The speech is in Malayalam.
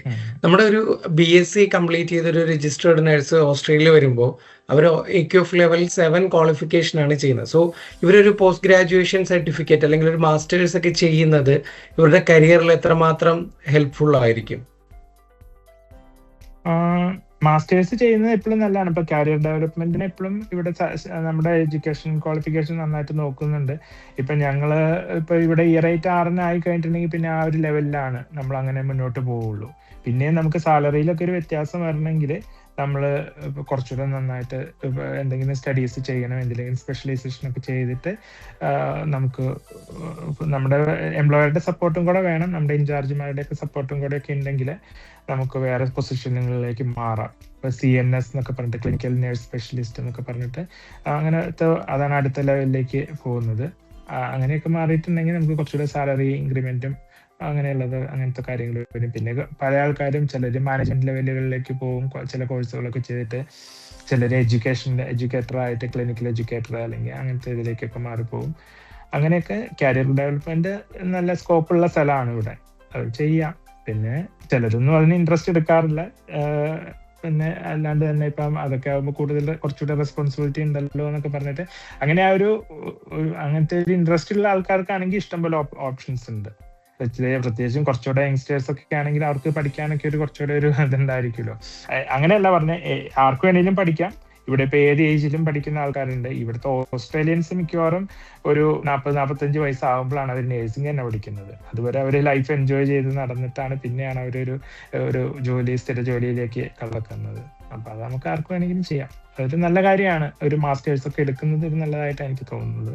ഉം. നമ്മുടെ ഒരു BSc കംപ്ലീറ്റ് ചെയ്തൊരു രജിസ്റ്റേർഡ് നഴ്സ് ഓസ്ട്രേലിയ വരുമ്പോൾ അവർ AQF ലെവൽ 7 ക്വാളിഫിക്കേഷൻ ആണ് ചെയ്യുന്നത്. സോ ഇവരൊരു പോസ്റ്റ് ഗ്രാജുവേഷൻ സർട്ടിഫിക്കറ്റ് അല്ലെങ്കിൽ ഒരു മാസ്റ്റേഴ്സ് ഒക്കെ ചെയ്യുന്നത് ഇവരുടെ കരിയറിൽ എത്രമാത്രം ഹെൽപ്ഫുൾ ആയിരിക്കും? മാസ്റ്റേഴ്സ് ചെയ്യുന്നത് എപ്പോഴും നല്ലതാണ്. ഇപ്പൊ കരിയർ ഡെവലപ്മെന്റിന് എപ്പോഴും ഇവിടെ നമ്മുടെ എഡ്യൂക്കേഷൻ ക്വാളിഫിക്കേഷൻ നന്നായിട്ട് നോക്കുന്നുണ്ട്. ഇപ്പൊ ഞങ്ങള് ഇപ്പൊ ഇവിടെ ഇയറായിട്ട് 6 ആയി കഴിഞ്ഞിട്ടുണ്ടെങ്കിൽ പിന്നെ ആ ഒരു ലെവലിലാണ് നമ്മൾ അങ്ങനെ മുന്നോട്ട് പോവുള്ളൂ. പിന്നെ നമുക്ക് സാലറിയിലൊക്കെ ഒരു വ്യത്യാസം വരണമെങ്കിൽ നമ്മൾ കുറച്ചുകൂടെ നന്നായിട്ട് എന്തെങ്കിലും സ്റ്റഡീസ് ചെയ്യണം, എന്തെങ്കിലും സ്പെഷ്യലൈസേഷൻ ഒക്കെ ചെയ്തിട്ട് നമുക്ക് നമ്മുടെ എംപ്ലോയറുടെ സപ്പോർട്ടും കൂടെ വേണം, നമ്മുടെ ഇൻചാർജിമാരുടെ ഒക്കെ സപ്പോർട്ടും കൂടെ ഒക്കെ ഉണ്ടെങ്കിൽ നമുക്ക് വേറെ പൊസിഷനുകളിലേക്ക് മാറാം. ഇപ്പൊ CNS എന്നൊക്കെ പറഞ്ഞിട്ട് ക്ലിനിക്കൽ നേഴ്സ് സ്പെഷ്യലിസ്റ്റ് എന്നൊക്കെ പറഞ്ഞിട്ട് അങ്ങനത്തെ അതാണ് അടുത്ത ലെവലിലേക്ക് പോകുന്നത്. അങ്ങനെയൊക്കെ മാറിയിട്ടുണ്ടെങ്കിൽ നമുക്ക് കുറച്ചുകൂടെ സാലറി ഇൻക്രിമെന്റും അങ്ങനെയുള്ളത് അങ്ങനത്തെ കാര്യങ്ങൾ വരും. പിന്നെ പല ആൾക്കാരും ചിലർ മാനേജ്മെന്റ് ലെവലുകളിലേക്ക് പോകും, ചില കോഴ്സുകളൊക്കെ ചെയ്തിട്ട് ചിലർ എഡ്യൂക്കേറ്റർ ആയിട്ട് ക്ലിനിക്കൽ എഡ്യൂക്കേറ്റർ അല്ലെങ്കിൽ അങ്ങനത്തെ ഇതിലേക്കൊക്കെ മാറിപ്പോകും. അങ്ങനെയൊക്കെ കരിയർ ഡെവലപ്മെന്റ് നല്ല സ്കോപ്പുള്ള സ്ഥലമാണ് ഇവിടെ, അത് ചെയ്യാം. പിന്നെ ചിലരൊന്നും അതിന് ഇൻട്രസ്റ്റ് എടുക്കാറില്ല. പിന്നെ അല്ലാണ്ട് തന്നെ ഇപ്പം അതൊക്കെ ആകുമ്പോൾ കൂടുതൽ കുറച്ചുകൂടെ റെസ്പോൺസിബിലിറ്റി ഉണ്ടല്ലോ എന്നൊക്കെ പറഞ്ഞിട്ട് അങ്ങനെ അങ്ങനത്തെ ഒരു ഇൻട്രസ്റ്റ് ഉള്ള ആൾക്കാർക്കാണെങ്കിൽ ഇഷ്ടംപോലെ ഓപ്ഷൻസ് ഉണ്ട്. പ്രത്യേകിച്ചും കുറച്ചുകൂടെ യങ്സ്റ്റേഴ്സ് ഒക്കെ ആണെങ്കിൽ അവർക്ക് പഠിക്കാനൊക്കെ കുറച്ചുകൂടെ ഒരു ഇതുണ്ടായിരിക്കുമല്ലോ. അങ്ങനെയല്ല പറഞ്ഞ ആർക്ക് വേണേലും പഠിക്കാം. ഇവിടെ ഇപ്പൊ ഏത് ഏജിലും പഠിക്കുന്ന ആൾക്കാരുണ്ട്. ഇവിടുത്തെ ഓസ്ട്രേലിയൻസ് മിക്കവാറും ഒരു 40-45 വയസ്സാകുമ്പോഴാണ് അവർ നേഴ്സിംഗ് തന്നെ പഠിക്കുന്നത്. അതുവരെ അവർ ലൈഫ് എൻജോയ് ചെയ്ത് നടന്നിട്ടാണ് പിന്നെയാണ് അവരൊരു സ്ഥിര ജോലിയിലേക്ക് കടക്കുന്നത്. അപ്പൊ അത് നമുക്ക് ആർക്ക് വേണമെങ്കിലും ചെയ്യാം. അതൊരു നല്ല കാര്യമാണ്. ഒരു മാസ്റ്റേഴ്സ് ഒക്കെ എടുക്കുന്നത് ഒരു നല്ലതായിട്ടാണ് എനിക്ക് തോന്നുന്നത്.